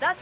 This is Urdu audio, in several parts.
10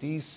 30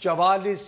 44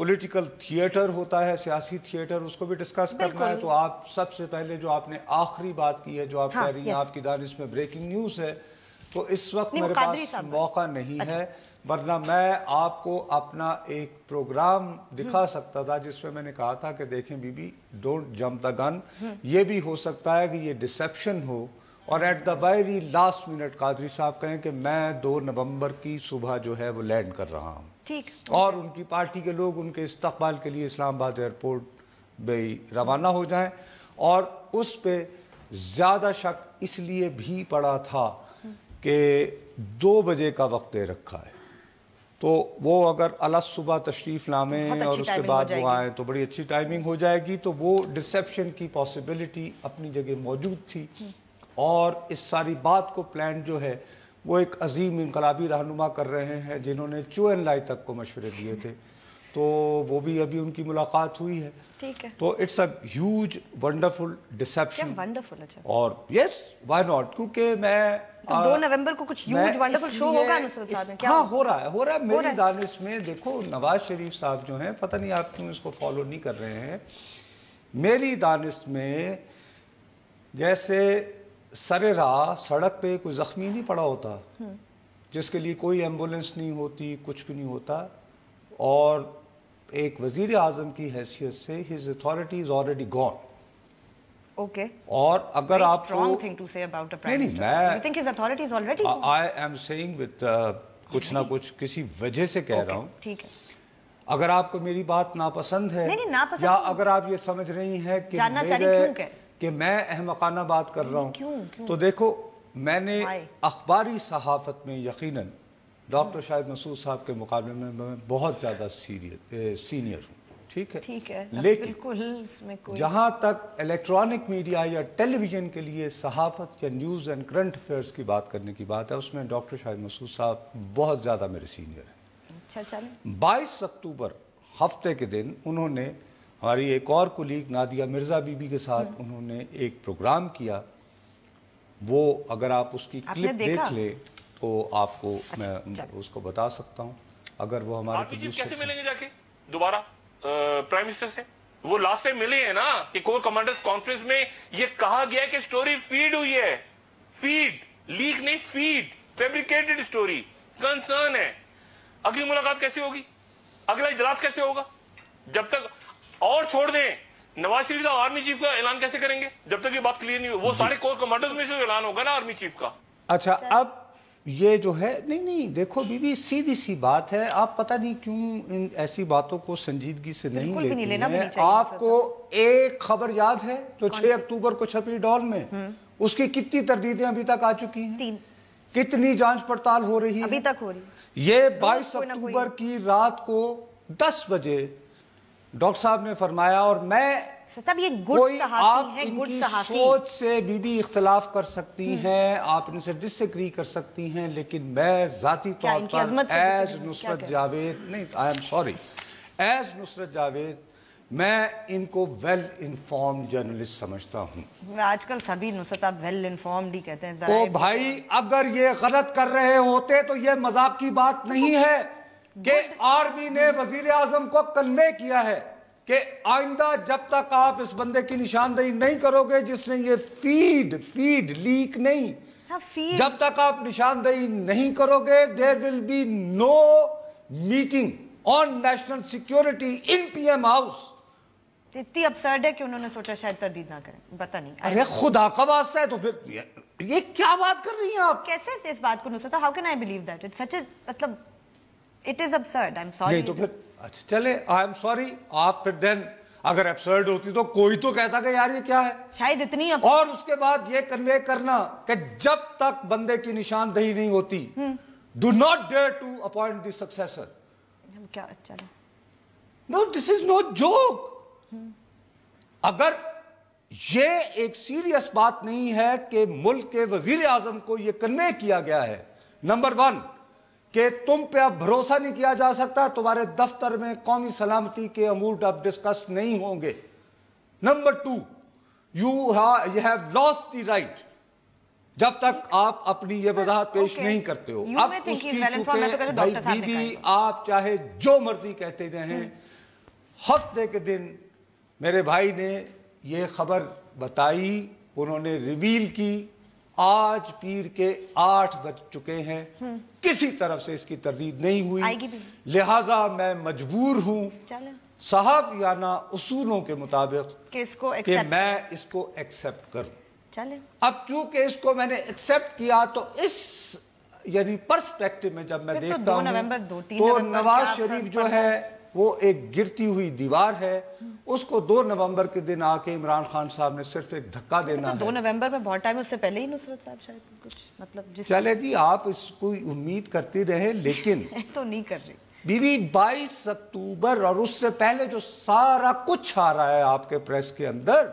پولیٹیکل تھیٹر ہوتا ہے, سیاسی تھیٹر, اس کو بھی ڈسکس کرنا ہے. تو آپ سب سے پہلے جو آپ نے آخری بات کی ہے, جو آپ کہہ رہی ہیں آپ کی دانش میں بریکنگ نیوز ہے, تو اس وقت میرے پاس موقع نہیں ہے, ورنہ میں آپ کو اپنا ایک پروگرام دکھا سکتا تھا جس میں نے کہا تھا کہ دیکھیں بی بی ڈونٹ جمپ دا گن. یہ بھی ہو سکتا ہے کہ یہ ڈسیپشن ہو اور at the very last minute Qadri صاحب کہیں کہ میں 2 نومبر کی صبح جو ہے وہ لینڈ کر رہا ہوں, اور ان کی پارٹی کے لوگ ان کے استقبال کے لیے اسلام آباد ایئرپورٹ بھی روانہ ہو جائیں. اور اس پہ زیادہ شک اس لیے بھی پڑا تھا کہ 2 بجے کا وقت دے رکھا ہے, تو وہ اگر الگ صبح تشریف لامیں اور اس کے بعد وہ آئیں تو بڑی اچھی ٹائمنگ ہو جائے گی. تو وہ ڈسیپشن کی پاسبلٹی اپنی جگہ موجود تھی, اور اس ساری بات کو پلان جو ہے وہ ایک عظیم انقلابی رہنما کر رہے ہیں جنہوں نے چو این لائی تک کو مشورے دیے تھے, تو وہ بھی ابھی ان کی ملاقات ہوئی ہے. تو it's a huge wonderful deception. اور یس وائی ناٹ, کیونکہ میں 2 نومبر کو کچھ ہیوج ونڈرفل شو ہوگا نصرت صاحب میں. ہاں ہو رہا ہے میری دانش میں. دیکھو نواز شریف صاحب جو ہیں, پتہ نہیں آپ کیوں اس کو فالو نہیں کر رہے ہیں, میری دانش میں جیسے سر راہ سڑک پہ کوئی زخمی نہیں پڑا ہوتا جس کے لیے کوئی ایمبولنس نہیں ہوتی, کچھ بھی نہیں ہوتا, اور ایک وزیر اعظم کی حیثیت سے his authority is already gone. Okay. اور اگر آپ کو strong thing to say about a prime minister. You think his authority is already gone? I am saying with کچھ نہ کچھ کسی وجہ سے کہہ رہا ہوں. ٹھیک ہے. اگر آپ کو میری بات ناپسند ہے یا اگر آپ یہ سمجھ رہی ہیں کہ میں احمقانہ بات کر رہا ہوں, تو دیکھو میں نے اخباری صحافت میں یقیناً ڈاکٹر شاہد مسعود صاحب کے مقابلے میں بہت زیادہ سینئر ہوں, ٹھیک ہے, لیکن جہاں تک الیکٹرانک میڈیا یا ٹیلی ویژن کے لیے صحافت یا نیوز اینڈ کرنٹ افیئرس کی بات کرنے کی بات ہے, اس میں ڈاکٹر شاہد مسعود صاحب بہت زیادہ میرے سینئر ہیں. 22 اکتوبر ہفتے کے دن انہوں نے ہماری ایک اور کولیگ نادیہ مرزا بی بی کے ساتھ انہوں نے ایک پروگرام کیا. وہ اگر آپ اس کی کلپ دیکھ لیں تو آپ کو میں اس کو بتا سکتا ہوں, اگر وہ ہمارے پروڈیوسر کیسے ملیں گے جا کے دوبارہ پرائم منسٹر سے. وہ لاسٹ ٹائم ملے ہیں نا کہ کور کمانڈرز کانفرنس میں یہ کہا گیا کہ سٹوری فیڈ ہوئی ہے, فیڈ لیک نہیں, فیڈ فیبریکیٹڈ سٹوری. کنسرن ہے اگلی ملاقات کیسے ہوگی, اگلا اجلاس کیسے ہوگا, جب تک اور چھوڑ دیں نواز شریف کا آرمی چیف کا اعلان کیسے کریں گے جب تک یہ بات کلیئر نہیں ہو. وہ سارے کور کمانڈرز میں سے اعلان ہوگا نا آرمی چیف کا. اچھا اب یہ جو ہے نہیں دیکھو بی بی سیدھی سی بات ہے, آپ پتہ نہیں کیوں ان ایسی باتوں کو سنجیدگی سے نہیں لیتے ہیں. آپ کو ایک خبر یاد ہے جو 6 اکتوبر کو چھپی ڈال میں, اس کی کتنی تردیدیں ابھی تک آ چکی ہیں, 3, کتنی جانچ پڑتال ہو رہی ہے ابھی تک ہو رہی. یہ 22 اکتوبر کی رات کو 10 بجے ڈاکٹر صاحب نے فرمایا, اور میں کوئی آپ ان کی سوچ سے بھی اختلاف کر سکتی ہیں, آپ ان سے ڈس ایگری کر سکتی ہیں, لیکن میں ذاتی طور پر ایز نصرت جاوید نہیں, آئی ایم سوری, ایز نصرت جاوید میں ان کو ویل انفارمڈ جرنلسٹ سمجھتا ہوں. آج کل سبھی نصرت آپ ویل انفارمڈ ہی کہتے ہیں. تو بھائی اگر یہ غلط کر رہے ہوتے تو یہ مذاق کی بات نہیں ہے کہ آرمی نے وزیر اعظم کو کنوے کیا ہے کہ آئندہ جب تک آپ اس بندے کی نشاندہی نہیں کرو گے جس نے یہ فیڈ لیک نہیں, جب تک آپ نشاندہی نہیں کرو گے there will be no meeting on national security in PM House. اتنی ابسرڈ ہے کہ انہوں نے سوچا شاید تردید نہ کریں, پتہ نہیں. ارے خدا کا واسطہ ہے, تو پھر یہ کیا بات کر رہی ہیں آپ, کیسے اس بات کو نصرت, how can I believe that? It's such a مطلب it is absurd. I'm sorry. نہیں تو پھر اچھا چلے آئی ایم سوری, آپ پھر دین اگر ایبسرڈ ہوتی تو کوئی تو کہتا کہ یار یہ کیا ہے, شاید اتنی. اور اس کے بعد یہ کنوے کرنا کہ جب تک بندے کی نشاندہی نہیں ہوتی do not dare to appoint the successor. کیا چلے, no this is no joke. اگر یہ ایک سیریس بات نہیں ہے کہ ملک کے وزیر اعظم کو یہ کنوے کیا گیا ہے, نمبر 1 کہ تم پہ اب بھروسہ نہیں کیا جا سکتا, تمہارے دفتر میں قومی سلامتی کے امور اب ڈسکس نہیں ہوں گے, number 2 you have lost the right, جب تک آپ اپنی یہ وضاحت پیش نہیں کرتے ہو. اب اس کی چونکہ بھائی بی بی آپ چاہے جو مرضی کہتے رہیں, ہفتے کے دن میرے بھائی نے یہ خبر بتائی, انہوں نے ریویل کی, آج پیر کے 8 بج چکے ہیں, کسی طرف سے اس کی تردید نہیں ہوئی, لہٰذا میں مجبور ہوں صحافیانہ اصولوں کے مطابق کہ میں اس کو ایکسپٹ کروں. اب چونکہ اس کو میں نے ایکسپٹ کیا تو اس یعنی پرسپیکٹو میں جب میں دیکھتا ہوں تو نواز شریف جو ہے وہ ایک گرتی ہوئی دیوار ہے, اس کو 2 نومبر کے دن آ کے عمران خان صاحب نے صرف ایک دھکا دینا ہے. 2 نومبر میں بہت ٹائم, اس سے پہلے ہی نصرت صاحب شاید کچھ مطلب چلے جی آپ اس کو امید کرتے رہے, لیکن تو نہیں کر رہی بی بی 22 اکتوبر اور اس سے پہلے جو سارا کچھ آ رہا ہے آپ کے پریس کے اندر,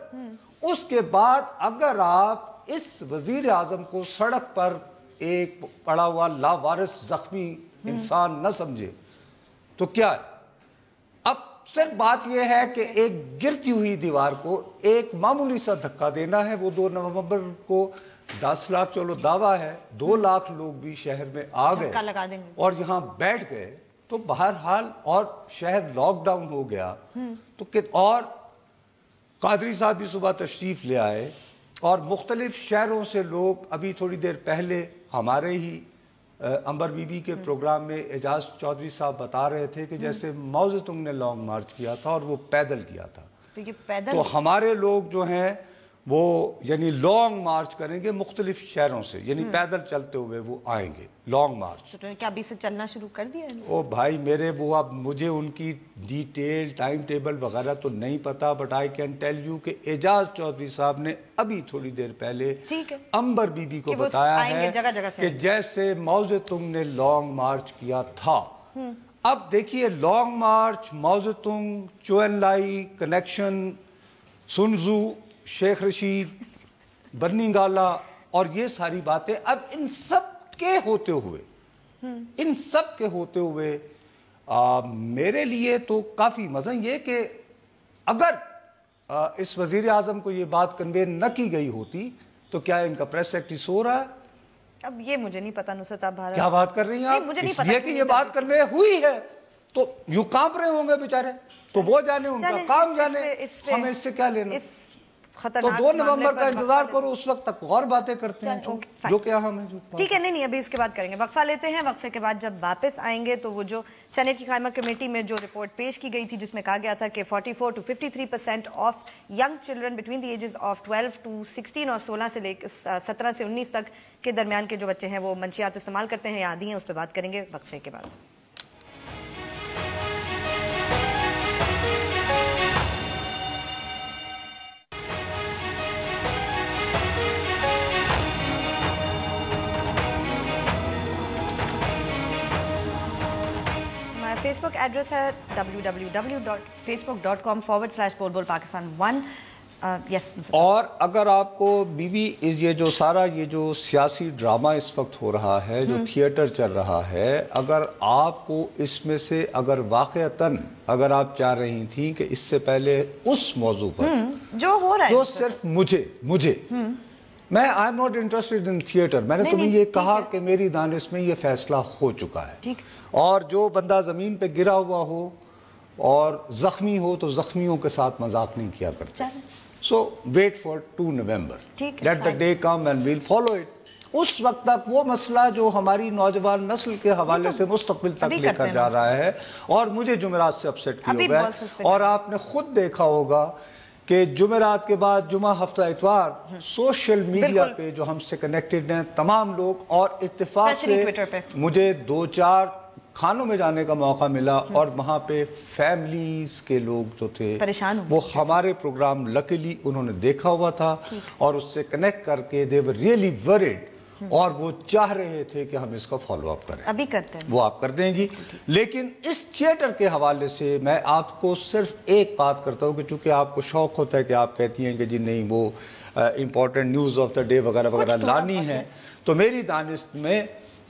اس کے بعد اگر آپ اس وزیر اعظم کو سڑک پر ایک پڑا ہوا لاوارث زخمی انسان نہ سمجھے تو کیا ہے؟ اب صرف بات یہ ہے کہ ایک گرتی ہوئی دیوار کو ایک معمولی سا دھکا دینا ہے. وہ 2 نومبر کو 10 لاکھ چلو دعویٰ ہے, 2 لاکھ لوگ بھی شہر میں آ گئے اور یہاں بیٹھ گئے تو بہرحال, اور شہر لاک ڈاؤن ہو گیا تو اور قادری صاحب بھی صبح تشریف لے آئے اور مختلف شہروں سے لوگ, ابھی تھوڑی دیر پہلے ہمارے ہی امبر بی بی کے پروگرام میں اعجاز چودھری صاحب بتا رہے تھے کہ جیسے ماؤ زے تونگ نے لانگ مارچ کیا تھا اور وہ پیدل کیا تھا, تو ہمارے لوگ جو ہیں وہ یعنی لانگ مارچ کریں گے مختلف شہروں سے, یعنی پیدل چلتے ہوئے وہ آئیں گے لانگ مارچ. تو کیا ابھی سے چلنا شروع کر دیا ہے؟ او بھائی میرے, وہ اب مجھے ان کی ڈیٹیل ٹائم ٹیبل وغیرہ تو نہیں پتا, but I can tell you کہ اعجاز چودھری صاحب نے ابھی تھوڑی دیر پہلے امبر بی بی کو بتایا ہے کہ جیسے ماؤ زے تونگ نے لانگ مارچ کیا تھا. اب دیکھیے لانگ مارچ, ماؤ زے تونگ, چو این لائی کنیکشن, سنزو, شیخ رشید, برنی گالا اور یہ ساری باتیں, اب ان سب کے ہوتے ہوئے میرے لیے تو کافی مزہ یہ کہ اگر اس وزیر اعظم کو یہ بات کنوے نہ کی گئی ہوتی تو کیا ان کا پریس سیکٹری سو رہا ہے؟ اب یہ مجھے نہیں پتا نصرت صاحب کیا بات کر رہی ہیں آپ, اس لیے کہ یہ بات کنوے ہوئی ہے تو یوں کانپ رہے ہوں گے بیچارے, تو وہ جانے, ان کا کام جانے, ہمیں اس سے کیا لینا. تو 2 نومبر کا انتظار کرو, اس وقت تک اور باتیں کرتے ہیں جو کیا ہمیں ٹھیک ہے. نہیں ابھی اس کے بعد کریں گے, وقفہ لیتے ہیں, وقفے کے بعد جب واپس آئیں گے تو وہ جو سینٹ کی قائمہ کمیٹی میں جو رپورٹ پیش کی گئی تھی جس میں کہا گیا تھا کہ 44 to 53% of young children between the ages of 12 to 16 اور 16 سے لے کے 17 سے 19 تک کے درمیان کے جو بچے ہیں وہ منشیات استعمال کرتے ہیں یا عادی ہیں, اس پہ بات کریں گے وقفے کے بعد. فیس بک ایڈریس ہے www.facebook.com/بول-بول-پاکستان1. اور اگر آپ کو یہ جو سیاسی ڈرامہ اس وقت ہو رہا ہے, جو تھیٹر چل رہا ہے, اگر آپ کو اس میں سے اگر واقعتاً اگر آپ چاہ رہی تھیں کہ اس سے پہلے اس موضوع پر جو ہو رہا ہے, جو صرف مجھے میں I am not interested in theatre, میں نے تمہیں یہ کہا کہ میری دانش میں یہ فیصلہ ہو چکا ہے, اور جو بندہ زمین پہ گرا ہوا ہو اور زخمی ہو تو زخمیوں کے ساتھ مذاق نہیں کیا کرتے. So wait for 2 November, let the day come and we'll follow it. اس وقت تک وہ مسئلہ جو ہماری نوجوان نسل کے حوالے سے مستقبل تک لے کر جا رہا ہے, اور مجھے جمعرات سے اپسیٹ کی ہو گیا, اور آپ نے خود دیکھا ہوگا کہ جمعرات کے بعد جمعہ ہفتہ اتوار سوشل میڈیا پہ جو ہم سے کنیکٹڈ ہیں تمام لوگ, اور اتفاق سے مجھے 2-4 کھانوں میں جانے کا موقع ملا اور وہاں پہ فیملیز کے لوگ جو تھے وہ ہمارے پروگرام لکیلی انہوں نے دیکھا ہوا تھا اور اس سے کنیکٹ کر کے they were really worried, اور وہ چاہ رہے تھے کہ ہم اس کا فالو اپ کریں. ابھی کرتے ہیں, وہ آپ کر دیں گی. لیکن اس تھیٹر کے حوالے سے میں آپ کو صرف ایک بات کرتا ہوں کہ چونکہ آپ کو شوق ہوتا ہے کہ آپ کہتی ہیں کہ جی نہیں وہ important news of the day وغیرہ وغیرہ لانی ہے, تو میری دانست میں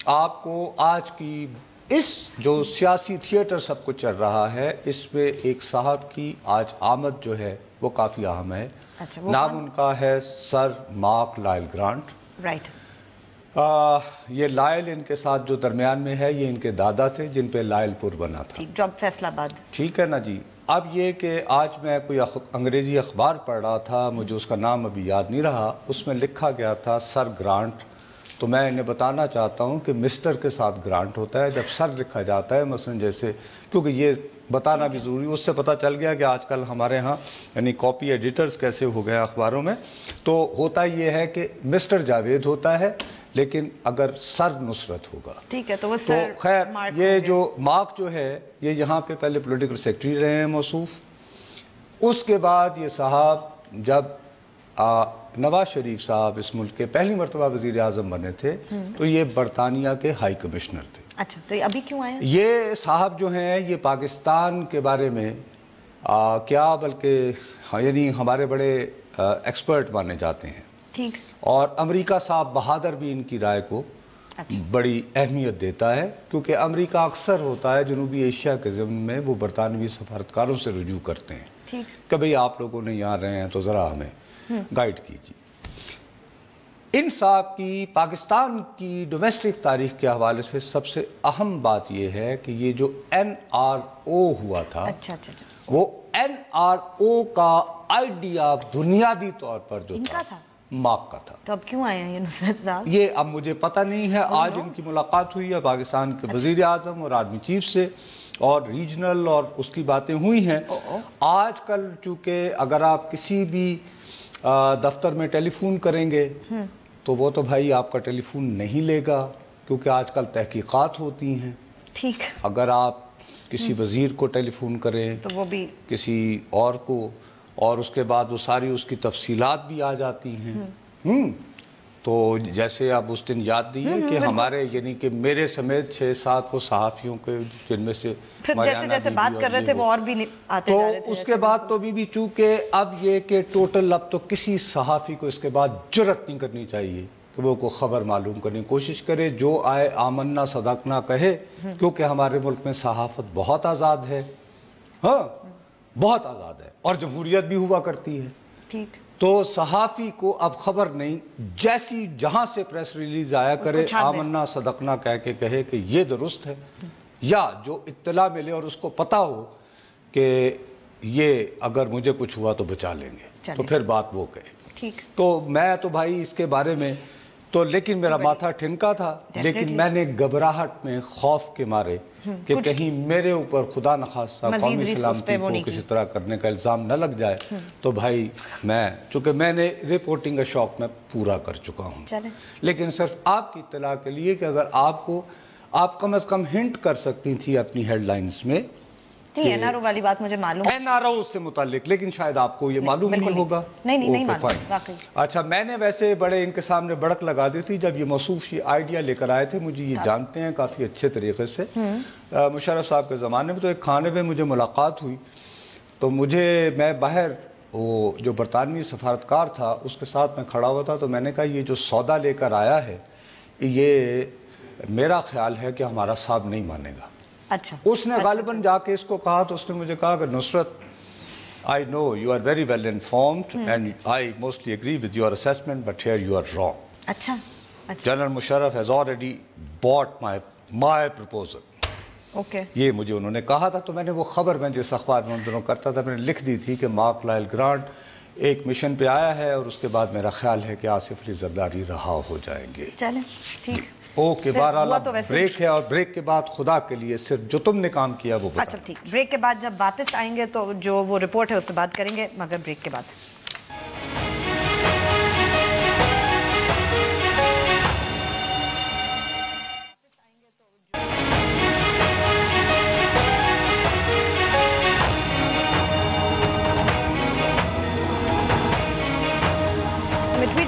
آپ کو آج کی اس جو سیاسی تھیٹر سب کچھ چل رہا ہے اس میں ایک صاحب کی آج آمد جو ہے وہ کافی اہم ہے. نام ان کا ہے سر مارک لائل گرانٹ. رائٹ. یہ لائل ان کے ساتھ جو درمیان میں ہے یہ ان کے دادا تھے جن پہ لائل پور بنا تھا, جب فیصلہ آباد. ٹھیک ہے نا جی. اب یہ کہ آج میں کوئی انگریزی اخبار پڑھ رہا تھا, مجھے اس کا نام ابھی یاد نہیں رہا, اس میں لکھا گیا تھا سر گرانٹ. تو میں انہیں بتانا چاہتا ہوں کہ مسٹر کے ساتھ گرانٹ ہوتا ہے جب سر لکھا جاتا ہے, مثلا جیسے, کیونکہ یہ بتانا بھی ضروری, اس سے پتہ چل گیا کہ آج کل ہمارے ہاں یعنی کاپی ایڈیٹرز کیسے ہو گئے اخباروں میں. تو ہوتا یہ ہے کہ مسٹر جاوید ہوتا ہے, لیکن اگر سر نصرت ہوگا ٹھیک ہے تو خیر یہ جو مارک جو ہے یہ یہاں پہ پہلے پولیٹیکل سیکرٹری رہے ہیں موصوف. اس کے بعد یہ صاحب جب نواز شریف صاحب اس ملک کے پہلی مرتبہ وزیر اعظم بنے تھے تو یہ برطانیہ کے ہائی کمشنر تھے. اچھا تو ابھی کیوں آئے؟ یہ صاحب جو ہیں یہ پاکستان کے بارے میں کیا بلکہ یعنی ہمارے بڑے ایکسپرٹ مانے جاتے ہیں. ٹھیک. اور امریکہ صاحب بہادر بھی ان کی رائے کو بڑی اہمیت دیتا ہے, کیونکہ امریکہ اکثر ہوتا ہے جنوبی ایشیا کے ضمن میں وہ برطانوی سفارتکاروں سے رجوع کرتے ہیں کہ بھئی آپ لوگوں نے یہاں رہے ہیں تو ذرا ہمیں گائیڈ کیجیے. ان صاحب کی پاکستان کی ڈومیسٹک تاریخ کے حوالے سے سب سے اہم بات یہ ہے کہ یہ جو NRO ہوا تھا وہ NRO کا آئیڈیا بنیادی طور پر جو تھا مارک کا تھا. تو اب کیوں آئے ہیں یہ نصرت صاحب؟ یہ اب مجھے پتہ نہیں ہے. آج ان کی ملاقات ہوئی ہے پاکستان کے وزیر اعظم اور آرمی چیف سے, اور ریجنل اور اس کی باتیں ہوئی ہیں. آج کل چونکہ اگر آپ کسی بھی دفتر میں ٹیلی فون کریں گے تو وہ تو بھائی آپ کا ٹیلی فون نہیں لے گا, کیونکہ آج کل تحقیقات ہوتی ہیں. ٹھیک. اگر آپ کسی وزیر کو ٹیلی فون کریں تو وہ بھی کسی اور کو, اور اس کے بعد وہ ساری اس کی تفصیلات بھی آ جاتی ہیں. تو جیسے آپ اس دن یاد دیئے کہ ہمارے یعنی کہ میرے سمیت 6-7 وہ صحافیوں کے جن میں سے جیسے بات کر رہے تھے وہ اور بھی آتے جا رہے تھے. تو اس کے بعد تو بھی چونکہ اب یہ کہ ٹوٹل اب تو کسی صحافی کو اس کے بعد جرأت نہیں کرنی چاہیے کہ وہ کو خبر معلوم کرنے کی کوشش کرے, جو آئے آمنا صدقنا کہے, کیونکہ ہمارے ملک میں صحافت بہت آزاد ہے. ہاں بہت آزاد ہے, اور جمہوریت بھی ہوا کرتی ہے. ٹھیک. تو صحافی کو اب خبر نہیں, جیسی جہاں سے پریس ریلیز آیا کرے آمنا صدقنا کہہ کے کہے کہ یہ درست ہے, یا جو اطلاع ملے اور اس کو پتہ ہو کہ یہ اگر مجھے کچھ ہوا تو بچا لیں گے تو پھر بات وہ کہے. ٹھیک. تو میں تو بھائی اس کے بارے میں تو لیکن میرا ماتھا ٹھنکا تھا, لیکن میں نے گھبراہٹ میں خوف کے مارے کہ کہیں میرے اوپر خدا نخواستہ قومی سلامتی کو کسی طرح کرنے کا الزام نہ لگ جائے. تو بھائی میں چونکہ میں نے رپورٹنگ کا شوق میں پورا کر چکا ہوں, لیکن صرف آپ کی اطلاع کے لیے کہ اگر آپ کم از کم ہنٹ کر سکتی تھی اپنی ہیڈ لائنز میں. NRO والی بات مجھے معلوم ہے, NRO سے متعلق, لیکن شاید آپ کو یہ معلوم نہیں ہوگا. نہیں معلوم. اچھا, میں نے ویسے بڑے ان کے سامنے بڑک لگا دی تھی جب یہ موصوف یہ آئیڈیا لے کر آئے تھے. مجھے یہ جانتے ہیں کافی اچھے طریقے سے. مشرف صاحب کے زمانے میں تو ایک کھانے میں مجھے ملاقات ہوئی, تو میں باہر وہ جو برطانوی سفارتکار تھا اس کے ساتھ میں کھڑا ہوا تھا, تو میں نے کہا یہ جو سودا لے کر آیا ہے یہ میرا خیال ہے کہ ہمارا صاحب نہیں مانے گا. اچھا. اس نے غالباً جا کے اس کو کہا تو اس نے مجھے کہا کہ نصرت, I know you are very well informed and I mostly agree with your assessment, but here you are wrong. اچھا. General Musharraf has already bought my proposal. Okay. یہ مجھے انہوں نے کہا تھا, تو میں نے وہ خبر میں جس اخبار میں ان دنوں کرتا تھا میں نے لکھ دی تھی کہ مارک لائل گرانٹ ایک مشن پہ آیا ہے, اور اس کے بعد میرا خیال ہے کہ آصف علی زرداری رہا ہو جائیں گے. چلیں ٹھیک. اوکے, بہرحال بریک ہے, اور بریک کے بعد خدا کے لیے صرف جو تم نے کام کیا وہ بتا. اچھا ٹھیک, بریک کے بعد جب واپس آئیں گے تو جو وہ رپورٹ ہے اس پہ بات کریں گے, مگر بریک کے بعد.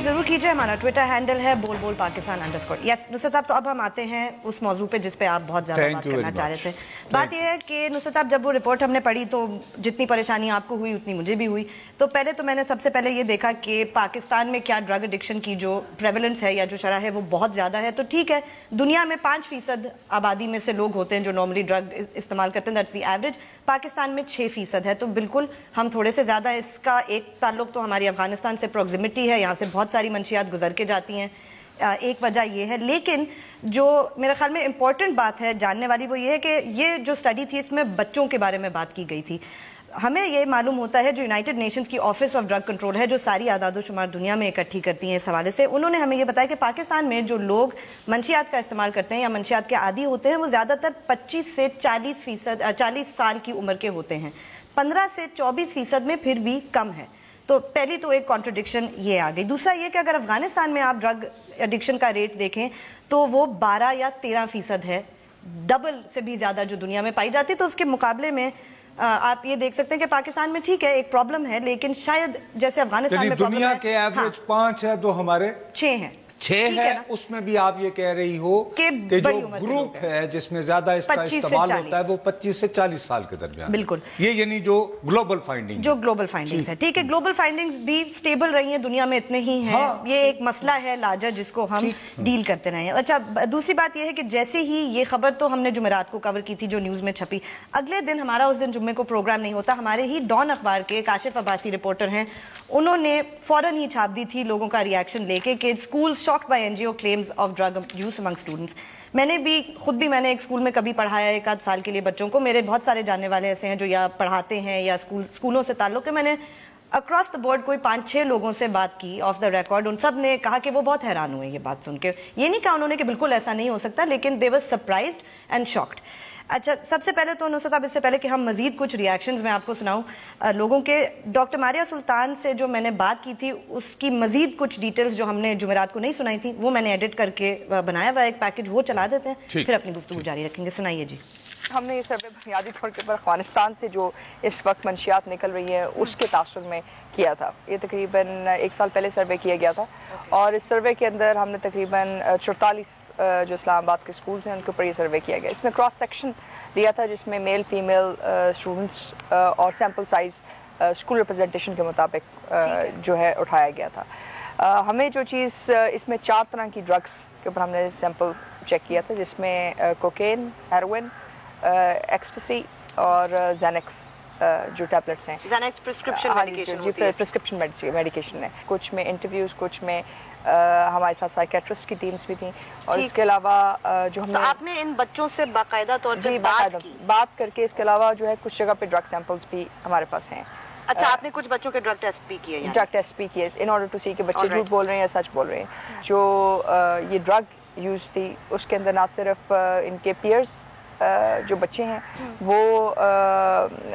ضرور کیجئے, ہمارا ٹویٹر ہینڈل ہے بول بول پاکستان _ یس نصرت صاحب, تو اب ہم آتے ہیں اس موضوع پہ جس پہ آپ بہت زیادہ بات کرنا چاہ رہے تھے. بات یہ ہے کہ نصرت صاحب جب وہ رپورٹ ہم نے پڑھی تو جتنی پریشانی آپ کو ہوئی اتنی مجھے بھی ہوئی. تو پہلے تو میں نے سب سے پہلے یہ دیکھا کہ پاکستان میں کیا ڈرگ ایڈکشن کی جو پریولنس ہے یا جو شرح ہے وہ بہت زیادہ ہے. تو ٹھیک ہے, دنیا میں 5% آبادی میں سے لوگ ہوتے ہیں جو نارملی ڈرگ استعمال کرتے ہیں, دیٹس دی ایوریج. پاکستان میں 6% ہے, تو بالکل ہم تھوڑے سے زیادہ. اس کا ایک تعلق تو ہماری افغانستان سے پروگزیمٹی ہے, یہاں سے بہت ساری منشیات گزر کے جاتی ہیں, ایک وجہ یہ ہے. لیکن جو میرے خیال میں امپورٹنٹ بات ہے جاننے والی وہ یہ ہے کہ یہ جو اسٹڈی تھی اس میں بچوں کے بارے میں بات کی گئی تھی. ہمیں یہ معلوم ہوتا ہے جو یونائٹڈ نیشنز کی آفس آف ڈرگ کنٹرول ہے جو ساری اعداد و شمار دنیا میں اکٹھی کرتی ہیں اس حوالے سے, انہوں نے ہمیں یہ بتایا کہ پاکستان میں جو لوگ منشیات کا استعمال کرتے ہیں یا منشیات کے عادی ہوتے ہیں وہ زیادہ تر 25 سے 40 سال کی عمر کے ہوتے ہیں, 15 سے 24% میں پھر بھی کم ہے. تو پہلی تو ایک کانٹرڈکشن یہ آ گئی. دوسرا یہ کہ اگر افغانستان میں آپ ڈرگ ایڈکشن کا ریٹ دیکھیں تو وہ 12 یا 13% ہے, ڈبل سے بھی زیادہ جو دنیا میں پائی جاتی ہے. تو اس کے مقابلے میں آپ یہ دیکھ سکتے ہیں کہ پاکستان میں ٹھیک ہے ایک پرابلم ہے, لیکن شاید جیسے افغانستان میں دنیا کے ایوریج 5 ہے, تو ہمارے 6 ہیں. 6 ہے, اس میں بھی آپ یہ کہہ رہی ہو کہ جو گروپ ہے جس میں زیادہ اس کا استعمال ہوتا ہے وہ 25 سے 40 سال کے درمیان. بالکل, یہ یعنی جو گلوبل فائنڈنگز ہے. ٹھیک ہے, گلوبل فائنڈنگز بھی سٹیبل رہی ہیں, دنیا میں اتنے ہی ہیں. یہ ایک مسئلہ ہے لاجا جس کو ہم ڈیل کرتے رہے ہیں. اچھا, دوسری بات یہ ہے کہ جیسے ہی یہ خبر تو ہم نے جمعرات کو کور کی تھی جو نیوز میں چھپی, اگلے دن ہمارا اس دن جمعے کو پروگرام نہیں ہوتا, ہمارے ہی ڈان اخبار کے کاشف عباسی رپورٹر ہیں, انہوں نے فوراً ہی چھاپ دی تھی لوگوں کا ریاکشن لے کے کہ school shocked by NGO claims of drug use among students. میں نے ایک اسکول میں کبھی پڑھایا 1 آدھ سال کے لیے بچوں کو. میرے بہت سارے جاننے والے ایسے ہیں جو یا پڑھاتے ہیں یا اسکولوں سے تعلق ہے. میں نے اکراس دا بورڈ کوئی 5-6 لوگوں سے بات کی آف دا ریکارڈ, ان سب نے کہا کہ وہ بہت حیران ہوئے یہ بات سن کے. یہ نہیں کہا انہوں نے کہ بالکل ایسا نہیں ہو سکتا, لیکن دے ور سرپرائزڈ اینڈ شاکڈ. اچھا, سب سے پہلے تو نصرت صاحب, اس سے پہلے کہ ہم مزید کچھ ریاکشنز میں آپ کو سناؤں لوگوں کے, ڈاکٹر ماریہ سلطان سے جو میں نے بات کی تھی اس کی مزید کچھ ڈیٹیلز جو ہم نے جمعرات کو نہیں سنائی تھی وہ میں نے ایڈٹ کر کے بنایا ہوا ایک پیکج, وہ چلا دیتے ہیں, پھر اپنی گفتگو جاری رکھیں گے. سنائیے جی. ہم نے یہ سروے بنیادی طور پر افغانستان سے جو اس وقت منشیات نکل رہی ہیں اس کے تاثر میں کیا تھا. یہ تقریباً 1 سال پہلے سروے کیا گیا تھا, اور اس سروے کے اندر ہم نے تقریباً 44 جو اسلام آباد کے اسکولز ہیں ان کے اوپر یہ سروے کیا گیا. اس میں کراس سیکشن لیا تھا جس میں میل فیمیل اسٹوڈنٹس اور سیمپل سائز اسکول ریپرزنٹیشن کے مطابق جو ہے اٹھایا گیا تھا. ہمیں جو چیز اس میں 4 طرح کی ڈرگس کے اوپر ہم نے سیمپل چیک کیا تھا, جس میں کوکین, ہیروئن, ایکسٹسی اور زینکس جو ٹیبلٹس ہیں. زینکس پرسکرپشن میڈیکیشن ہے. کچھ میں انٹرویوز, کچھ میں ہمارے ساتھ سائیکیٹرسٹ کی ٹیمز بھی تھیں, اور اس کے علاوہ جو ہم نے آپ نے ان بچوں سے باقاعدہ طور پر بات کر کے, اس کے علاوہ جو ہے کچھ جگہ پہ ڈرگ سیمپلز بھی ہمارے پاس ہیں. اچھا, آپ نے کچھ بچوں کے ڈرگ ٹیسٹ بھی کیے؟ ڈرگ ٹیسٹ بھی کیے ان آرڈر ٹو سی کہ بچے جھوٹ بول رہے ہیں یا سچ بول رہے ہیں. جو یہ ڈرگ یوز تھی اس کے اندر نہ صرف ان کے پیئرز جو بچے ہیں وہ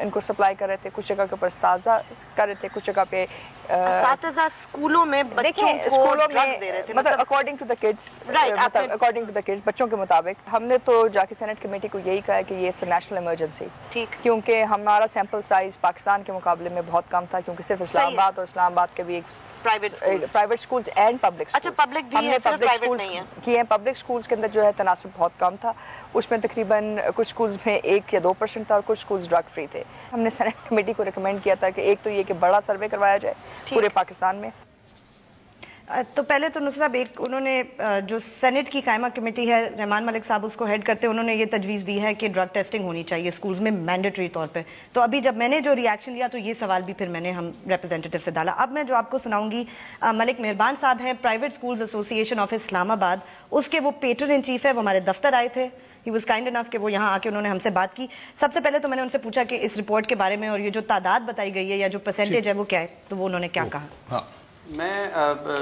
ان کو سپلائی کر رہے تھے, کچھ جگہ کے اوپر اساتذہ کر رہے تھے, کچھ جگہ پہ اساتذہ اسکولوں میں بچوں کو ڈرگز دے رہے تھے. مطلب اکارڈنگ ٹو دا کڈس بچوں کے مطابق. ہم نے تو جا کے سینٹ کمیٹی کو یہی کہا کہ یہ نیشنل ایمرجنسی, کیونکہ ہمارا سیمپل سائز پاکستان کے مقابلے میں بہت کم تھا, کیونکہ صرف اسلام آباد اور اسلام آباد کے بھی ایک پرائیویٹ سکولز اینڈ پبلک. اچھا, پبلک بھی ہے, صرف پرائیویٹ نہیں ہے. کیے ہیں پبلک سکولز کے اندر جو ہے تناسب بہت کم تھا. اس میں تقریباً کچھ سکولز میں 1 یا 2% تھا, اور کچھ سکولز ڈرگ فری تھے. ہم نے سینٹ کمیٹی کو ریکمینڈ کیا تھا کہ ایک تو یہ کہ بڑا سروے کروایا جائے پورے پاکستان میں. تو پہلے تو نصر صاحب, ایک انہوں نے جو سینٹ کی قائمہ کمیٹی ہے, رحمان ملک صاحب اس کو ہیڈ کرتے, انہوں نے یہ تجویز دی ہے کہ ڈرگ ٹیسٹنگ ہونی چاہیے اسکولز میں مینڈیٹری طور پہ. تو ابھی جب میں نے جو ریاکشن لیا تو یہ سوال بھی پھر میں نے ہم ریپرزینٹیٹیو سے ڈالا. اب میں جو آپ کو سناؤں گی, ملک مہربان صاحب ہیں, پرائیویٹ اسکولز ایسوسی ایشن آف اسلام آباد, اس کے وہ پیٹرن ان چیف ہے. وہ ہمارے دفتر آئے تھے, ہی واز کائنڈ انف کہ وہ یہاں آ کے انہوں نے ہم سے بات کی. سب سے پہلے تو میں نے ان سے پوچھا کہ اس رپورٹ کے بارے میں اور یہ جو تعداد بتائی گئی ہے یا جو پرسنٹیج ہے وہ کیا ہے, تو وہ انہوں نے کیا کہا. میں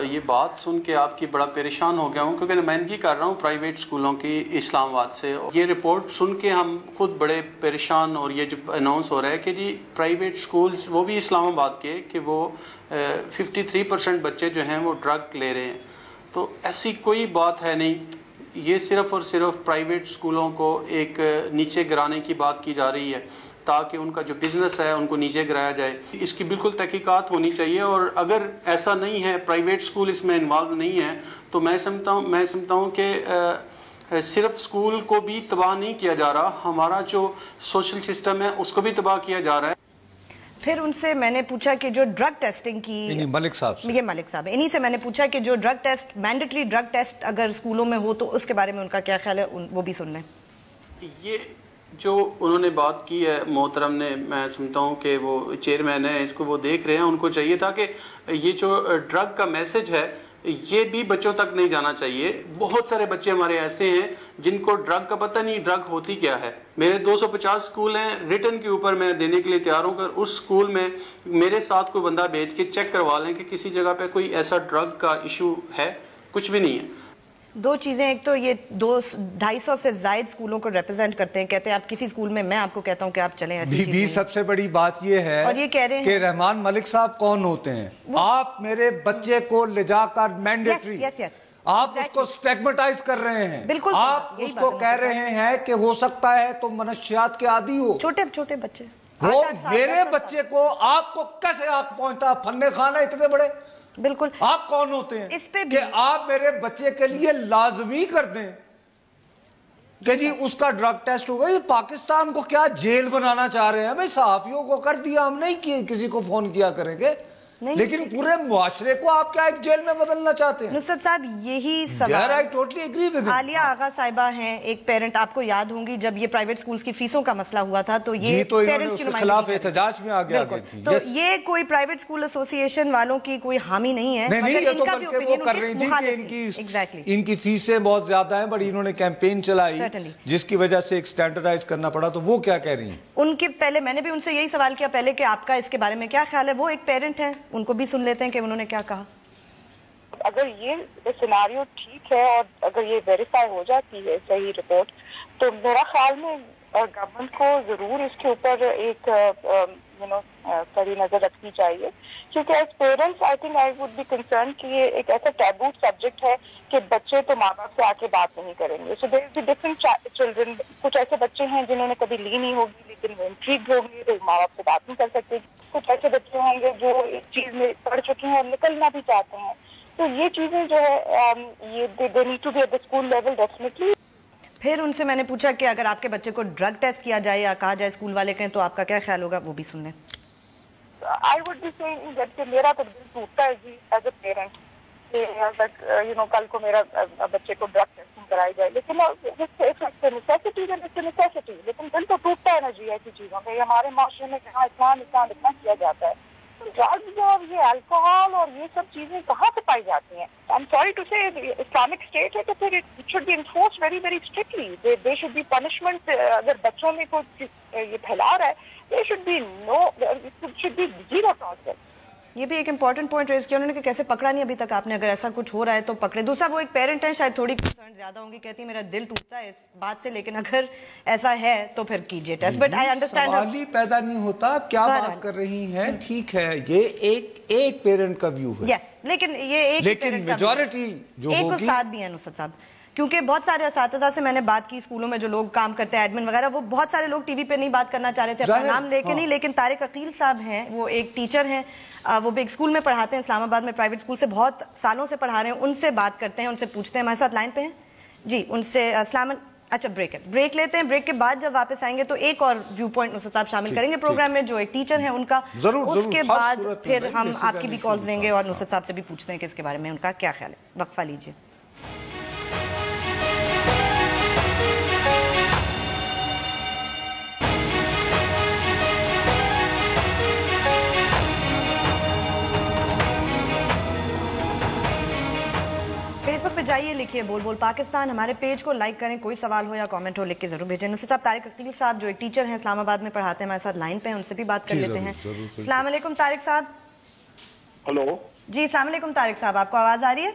یہ بات سن کے آپ کی بڑا پریشان ہو گیا ہوں, کیونکہ نمائندگی کر رہا ہوں پرائیویٹ اسکولوں کی اسلام آباد سے. یہ رپورٹ سن کے ہم خود بڑے پریشان, اور یہ جو اناؤنس ہو رہا ہے کہ جی پرائیویٹ اسکولز وہ بھی اسلام آباد کے, کہ وہ 53% بچے جو ہیں وہ ڈرگ لے رہے ہیں. تو ایسی کوئی بات ہے نہیں. یہ صرف اور صرف پرائیویٹ اسکولوں کو ایک نیچے گرانے کی بات کی جا رہی ہے, تاکہ ان کا جو بزنس ہے ان کو نیچے گرایا جائے. اس کی بالکل تحقیقات ہونی چاہیے, اور اگر ایسا نہیں ہے, پرائیویٹ اسکول اس میں انوالو نہیں ہے, تو میں سمجھتا ہوں کہ صرف اسکول کو بھی تباہ نہیں کیا جا رہا, ہمارا جو سوشل سسٹم ہے اس کو بھی تباہ کیا جا رہا ہے. پھر ان سے میں نے پوچھا کہ جو ڈرگ ٹیسٹنگ کی, ملک صاحب, یہ ملک صاحب, انہی سے میں نے پوچھا کہ جو drug test, mandatory drug test اگر اسکولوں میں ہو تو اس کے بارے میں ان کا کیا خیال ہے, وہ بھی سن لیں. یہ جو انہوں نے بات کی ہے محترم نے, میں سمجھتا ہوں کہ وہ چیئرمین ہے, اس کو وہ دیکھ رہے ہیں, ان کو چاہیے تھا کہ یہ جو ڈرگ کا میسج ہے یہ بھی بچوں تک نہیں جانا چاہیے. بہت سارے بچے ہمارے ایسے ہیں جن کو ڈرگ کا پتہ نہیں ڈرگ ہوتی کیا ہے. میرے 250 اسکول ہیں, ریٹن کے اوپر میں دینے کے لیے تیار ہوں. اس اسکول میں میرے ساتھ کوئی بندہ بھیج کے چیک کروا لیں کہ کسی جگہ پہ کوئی ایسا ڈرگ کا ایشو ہے. کچھ بھی نہیں ہے. دو چیزیں, ایک تو یہ 250 سے زائد اسکولوں کو ریپرزینٹ کرتے ہیں, کہتے ہیں آپ کسی اسکول میں آپ کو کہتا ہوں کہ آپ چلیں ایسی چیزیں. سب سے بڑی بات یہ ہے اور یہ کہہ رہے ہیں کہ رحمان ملک صاحب کون ہوتے ہیں. آپ میرے بچے کو لے جا کر مینڈیٹری آپ اس کو سٹیگمیٹائز کر رہے ہیں. بالکل آپ اس کو کہہ رہے ہیں کہ ہو سکتا ہے تو منشیات کے عادی ہو. چھوٹے بچے وہ میرے بچے کو آپ کو کیسے آپ پہنچتا فن خانہ اتنے بڑے. بالکل آپ کون ہوتے ہیں اس پہ کہ آپ میرے بچے کے لیے لازمی کر دیں کہ جی اس کا ڈرگ ٹیسٹ ہوگا. یہ پاکستان کو کیا جیل بنانا چاہ رہے ہیں؟ بھائی صحافیوں کو کر دیا, ہم نہیں کسی کو فون کیا کریں گے, لیکن پورے معاشرے کو آپ کیا ایک جیل میں بدلنا چاہتے ہیں؟ نصرت صاحب یہی سوال عالیہ آغا صاحبہ ہیں, ایک پیرنٹ, آپ کو یاد ہوں گی جب یہ پرائیویٹ سکولز کی فیسوں کا مسئلہ ہوا تھا تو یہ پیرنٹس کے خلاف احتجاج میں آگے تھی. تو یہ کوئی پرائیویٹ سکول ایسوسی ایشن والوں کی کوئی حامی نہیں ہے, مگر ان کا بھی اوپینین کر رہی تھی کہ ان کی فیسیں بہت زیادہ ہیں, بڑی انہوں نے کیمپین چلائی جس کی وجہ سے ایک سٹینڈرڈائز کرنا پڑا. تو وہ کیا کہہ رہی ہیں؟ ان کے پہلے میں نے بھی ان سے یہی سوال کیا پہلے کہ آپ کا اس کے بارے میں کیا خیال ہے. وہ ایک پیرنٹ ہیں, ان کو بھی سن لیتے ہیں کہ انہوں نے کیا کہا. اگر یہ سیناریو ٹھیک ہے اور اگر یہ ویریفائی ہو جاتی ہے صحیح رپورٹ, تو میرا خیال میں گورنمنٹ کو ضرور اس کے اوپر ایک کڑی نظر رکھنی چاہیے, کیونکہ as parents I think I would be concern کہ یہ ایک ایسا ٹیبو سبجیکٹ ہے کہ بچے تو ماں باپ سے آ کے بات نہیں کریں گے. سو دیر از ڈفرنٹ چلڈرن. کچھ ایسے بچے ہیں جنہوں نے کبھی لی نہیں ہوگی لیکن وہ انٹریگڈ ہوں گے تو ماں باپ سے بات نہیں کر سکتے. کچھ ایسے بچے ہوں گے جو اس چیز میں پڑھ چکے ہیں اور نکلنا بھی چاہتے ہیں. تو یہ چیزیں جو ہے یہ they need to be at the school level definitely. پھر ان سے میں نے پوچھا کہ اگر آپ کے بچے کو ڈرگ ٹیسٹ کیا جائے یا کہا جائے اسکول والے کہیں تو آپ کا کیا خیال ہوگا, وہ بھی سن لیں. I would be seeing that کہ میرا تو دل ٹوٹتا ہے جی ایز اے پیرنٹ کہ کل کو میرا بچے کو ڈرگ ٹیسٹنگ کرائی جائے, لیکن نیسیسٹی, لیکن دل تو ٹوٹتا ہے نا جی ایسی چیزوں پہ. ہمارے معاشرے میں جہاں اتنا کیا جاتا ہے, ڈرگز اور یہ الکوہول اور یہ سب چیزیں کہاں سے پائی جاتی ہیں؟ I am sorry to say Islamic state ہے تو پھر it should be enforce very very strictly. They should be punishment. اگر بچوں میں کوئی یہ پھیلا رہا ہے there should be zero tolerance. یہ بھی ایک امپورٹنٹ پوائنٹ ریز کیا انہوں نے کہ کیسے پکڑا نہیں ابھی تک آپ نے, اگر ایسا کچھ ہو رہا ہے تو پکڑے. دوسرا وہ ایک پیرنٹ ہے, شاید تھوڑی کنسرن زیادہ ہوں گی, کہتی ہے میرا دل ٹوٹتا ہے اس بات سے, لیکن اگر ایسا ہے تو پھر کیجئے ٹیسٹ. بٹ آئی انڈرسٹینڈ سوال ہی پیدا نہیں ہوتا کیا بات کر رہی ہیں. ٹھیک ہے یہ ایک پیرنٹ کا ویو ہے, یس, لیکن یہ ایک میجورٹی جو ایک استاد بھی ہیں نصرت صاحب, کیونکہ بہت سارے اساتذہ سے میں نے بات کی اسکولوں میں جو لوگ کام کرتے ہیں ایڈمن وغیرہ, وہ بہت سارے لوگ ٹی وی پہ نہیں بات کرنا چاہ رہے تھے اپنا نام لے کے نہیں, لیکن طارق عقیل صاحب ہیں, وہ ایک ٹیچر ہیں, وہ بھی ایک اسکول میں پڑھاتے ہیں اسلام آباد میں, پرائیویٹ اسکول سے بہت سالوں سے پڑھا رہے ہیں. ان سے بات کرتے ہیں, ان سے پوچھتے ہیں. ہمارے ساتھ لائن پہ ہیں جی, ان سے اچھا بریک لیتے ہیں. بریک کے بعد جب واپس آئیں گے تو ایک اور ویو پوائنٹ نصرت صاحب شامل کریں گے پروگرام میں, جو ایک ٹیچر ہیں ان کا. اس کے بعد پھر ہم آپ کی بھی کالز لیں گے اور نصرت صاحب سے بھی پوچھتے ہیں کہ اس کے بارے میں ان کا کیا خیال ہے. وقفہ لیجیے. فیس بک پہ جائیے, لکھیے بول بول پاکستان, ہمارے پیج کو لائک کریں, کوئی سوال ہو یا کامنٹ ہو لکھ کے ضرور بھیجیں. نصرت صاحب, طارق عقیل صاحب جو ایک ٹیچر ہیں اسلام آباد میں پڑھاتے ہیں, ہمارے ساتھ لائن پہ ہیں, ان سے بھی بات کر لیتے ہیں. السلام علیکم طارق صاحب. ہلو جی السلام علیکم طارق صاحب, آپ کو آواز آ رہی ہے؟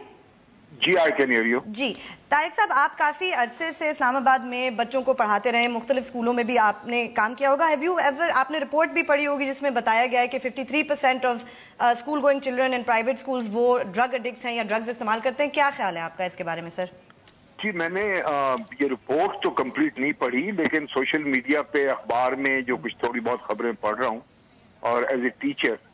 جی آئی کین ہیئر یو. جی طارق صاحب, آپ کافی عرصے سے اسلام آباد میں بچوں کو پڑھاتے رہے, مختلف اسکولوں میں بھی آپ نے کام کیا ہوگا. ہیو یو ایور, آپ نے رپورٹ بھی پڑھی ہوگی جس میں بتایا گیا ہے کہ 53% of school going children in private schools وہ ڈرگ ایڈکٹس ہیں یا ڈرگز استعمال کرتے ہیں. کیا خیال ہے آپ کا اس کے بارے میں سر؟ جی میں نے یہ رپورٹ تو کمپلیٹ نہیں پڑھی, لیکن سوشل میڈیا پہ اخبار میں جو کچھ تھوڑی بہت خبریں پڑھ رہا ہوں, اور ایز اے ٹیچر.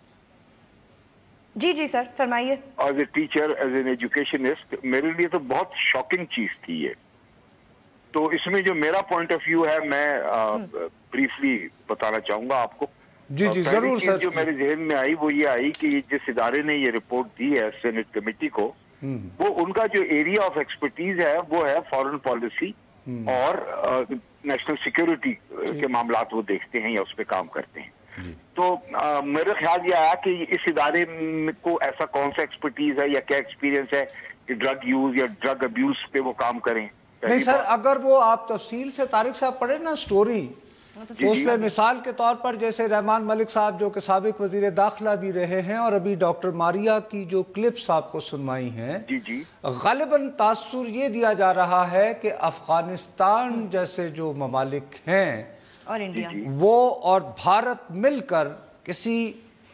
جی سر فرمائیے. As a teacher, as an educationist, میرے لیے تو بہت شاکنگ چیز تھی یہ. تو اس میں جو میرا پوائنٹ آف ویو ہے میں بریفلی بتانا چاہوں گا آپ کو. جی ضرور سر. جو میرے ذہن میں آئی وہ یہ آئی کہ جس ادارے نے یہ رپورٹ دی ہے سینٹ کمیٹی کو, وہ ان کا جو ایریا آف ایکسپرٹیز ہے وہ ہے فارن پالیسی اور نیشنل سیکیورٹی کے معاملات وہ دیکھتے ہیں یا اس پہ کام کرتے ہیں. تو میرے خیال یہ آیا کہ اس ادارے کو ایسا کون سا ایکسپرٹیز ہے یا کیا ایکسپیرینس ہے کہ ڈرگ یوز یا ڈرگ ابیوز پہ وہ کام کریں. نہیں سر، اگر وہ آپ تفصیل سے طارق صاحب پڑھیں نا سٹوری، تو اس میں مثال کے طور پر جیسے رحمان ملک صاحب جو کہ سابق وزیر داخلہ بھی رہے ہیں اور ابھی ڈاکٹر ماریا کی جو کلپس آپ کو سنوائی ہیں، غالباً تاثر یہ دیا جا رہا ہے کہ افغانستان جیسے جو ممالک ہیں اور انڈیا وہ اور بھارت مل کر کسی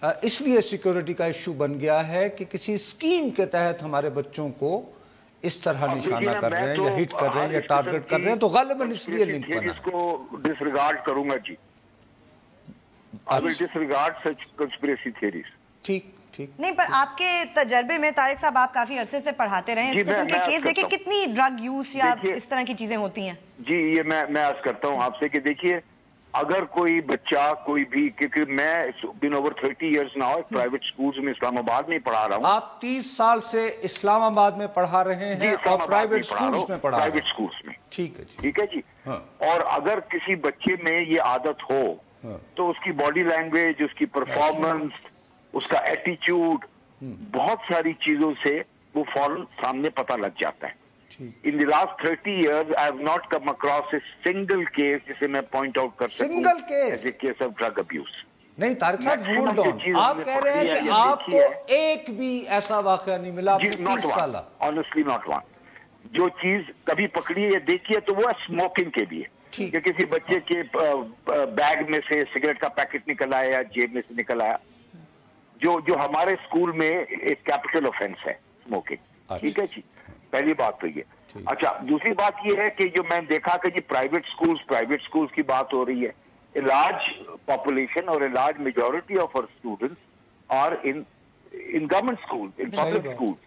اس لیے سیکیورٹی کا ایشو بن گیا ہے کہ کسی اسکیم کے تحت ہمارے بچوں کو اس طرح نشانہ کر رہے ہیں یا ہٹ کر رہے ہیں یا ٹارگٹ کر رہے ہیں، تو غالباً اس لیے لنک بنا. اس کو ڈس ریگارڈ کروں گا جی. I will disregard such conspiracy theories. ٹھیک نہیں، پر آپ کے تجربے میں طارق صاحب آپ کافی عرصے سے پڑھاتے رہے ہیں، اس قسم کے کیس دیکھیں کتنی ڈرگ یوز یا اس طرح کی چیزیں ہوتی ہیں. جی یہ میں عرض کرتا ہوں آپ سے کہ دیکھیے اگر کوئی بچہ کوئی بھی، کیونکہ میں been over 30 years now private schools میں اسلام آباد میں پڑھا رہا ہوں. آپ 30 سال سے اسلام آباد میں پڑھا رہے ہیں اور پرائیویٹ سکولز میں پڑھا رہے ہیں. پرائیویٹ سکولز میں. ٹھیک ہے جی. اور اگر کسی بچے میں یہ عادت ہو تو اس کی باڈی لینگویج، اس کی پرفارمنس، اس کا ایٹیچیوڈ، بہت ساری چیزوں سے وہ فوراً سامنے پتہ لگ جاتا ہے. In the last 30 years, I have not come across a single case جسے میں point out کر سکوں as a case of drug abuse. نہیں طارق صاحب ہولڈ آن، آپ کہہ رہے ہیں کہ آپ کو ایک بھی ایسا واقعہ نہیں ملا؟ Not one, honestly not one. جو چیز کبھی پکڑی ہے یا دیکھی ہے تو وہ اسموکنگ کے لیے کہ کسی بچے کے بیگ میں سے سگریٹ کا پیکٹ نکل آیا یا جیب میں سے نکل آیا، جو ہمارے اسکول میں ایک کیپٹل آفینس ہے اسموکنگ. ٹھیک ہے جی، پہلی بات تو یہ. اچھا، دوسری بات یہ ہے کہ جو میں نے دیکھا کہ جی پرائیویٹ سکولز کی بات ہو رہی ہے. A large population or a large majority of our students are in government schools, in public schools.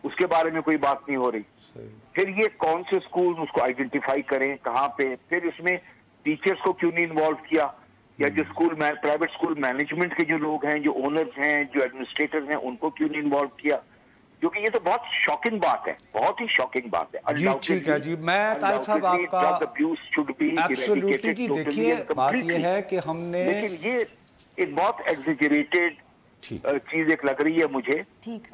اس کے بارے میں کوئی بات نہیں ہو رہی. پھر یہ کون سے اسکول اس کو آئیڈینٹیفائی کریں کہاں پہ، پھر اس میں ٹیچرز کو کیوں نہیں انوالو کیا، یا جو پرائیویٹ اسکول مینجمنٹ کے جو لوگ ہیں، جو اونرز ہیں، جو ایڈمنسٹریٹرز ہیں، ان کو کیوں نہیں انوالو کیا، کیونکہ یہ تو بہت شاکنگ بات ہے، بہت ہی شاکنگ بات ہے. جی ٹھیک ہے جی، میں طارق صاحب آپ کا ایبسولوٹلی جی دیکھیے بات یہ ہے کہ ہم نے، لیکن یہ ایک بہت ایگزیجریٹڈ چیز ایک لگ رہی ہے مجھے،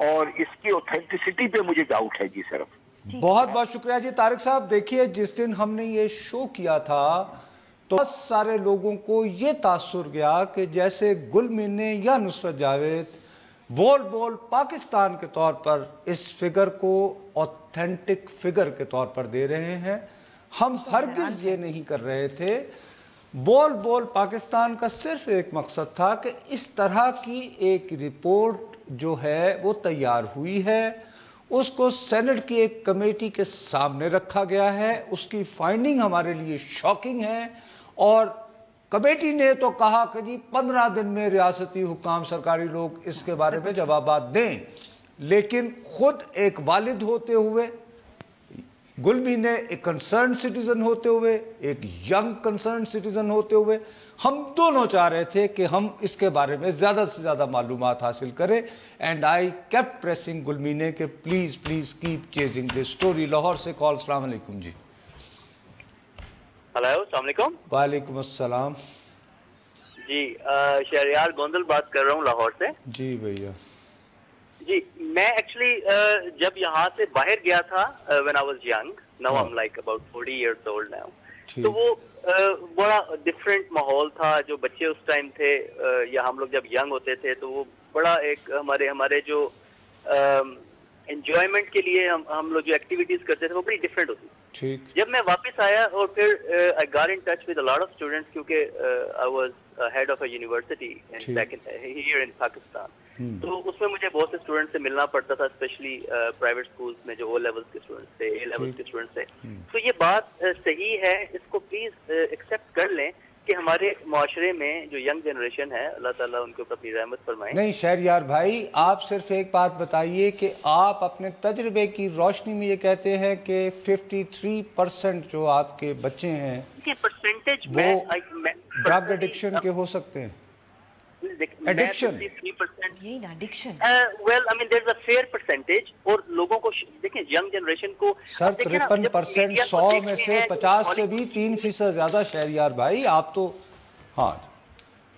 اور اس کی اوتھینٹسٹی پہ مجھے ڈاؤٹ ہے جی صرف. بہت بہت شکریہ جی طارق صاحب. دیکھیے جس دن ہم نے یہ شو کیا تھا تو بہت سارے لوگوں کو یہ تاثر گیا کہ جیسے گل مینے یا نصرت جاوید بول پاکستان کے طور پر اس فگر کو اوتھینٹک فگر کے طور پر دے رہے ہیں. ہم ہرگز یہ نہیں کر رہے تھے. بول پاکستان کا صرف ایک مقصد تھا کہ اس طرح کی ایک رپورٹ جو ہے وہ تیار ہوئی ہے، اس کو سینٹ کی ایک کمیٹی کے سامنے رکھا گیا ہے. اس کی فائنڈنگ ہمارے لیے شاکنگ ہے، اور کمیٹی نے تو کہا کہ جی 15 دن میں ریاستی حکام سرکاری لوگ اس کے بارے میں جوابات دیں. لیکن خود ایک والد ہوتے ہوئے، گلمی نے ایک کنسرن سٹیزن ہوتے ہوئے، ایک ینگ کنسرن سٹیزن ہوتے ہوئے، ہم دونوں چاہ رہے تھے کہ ہم اس کے بارے میں زیادہ سے زیادہ معلومات حاصل کریں. اینڈ آئی کیپٹ پریسنگ گلمی نے کہ please keep chasing this story. Lahore سے کال. السلام علیکم جی. ہلو، السلام علیکم. وعلیکم السلام جی. شہریار گوندل بات کر رہا ہوں لاہور سے. جی بھیا. جی میں ایکچولی جب یہاں سے باہر گیا تھا when I was young, now I'm like about 40 years old now. تو وہ بڑا ڈفرینٹ ماحول تھا. جو بچے اس ٹائم تھے یا ہم لوگ جب ینگ ہوتے تھے تو وہ بڑا ایک ہمارے جو انجوائمنٹ کے لیے ہم لوگ جو ایکٹیویٹیز کرتے تھے وہ بڑی ڈفرینٹ ہوتی. جب میں واپس آیا اور پھر I got in touch with a lot of students کیونکہ I was head of a university back here in Pakistan. تو اس میں مجھے بہت سے اسٹوڈنٹ سے ملنا پڑتا تھا، اسپیشلی پرائیویٹ اسکولس میں جو او لیولس کے اسٹوڈنٹس تھے، اے لیولس کے اسٹوڈنٹس تھے. تو یہ بات صحیح ہے، اس کو پلیز ایکسیپٹ کر لیں کہ ہمارے معاشرے میں جو ینگ جنریشن ہے، اللہ تعالیٰ ان کے اوپر اپنی رحمت فرمائے. نہیں شہریار بھائی، آپ صرف ایک بات بتائیے کہ آپ اپنے تجربے کی روشنی میں یہ کہتے ہیں کہ 53% جو آپ کے بچے ہیں وہ ڈرگ ایڈکشن کے ہو سکتے ہیں. Addiction well I mean there's a fair percentage. اور لوگوں کو دیکھیں ینگ جنریشن کو سر 53% 100 میں سے 50 سے بھی 3% زیادہ. شہریار بھائی آپ تو ہاں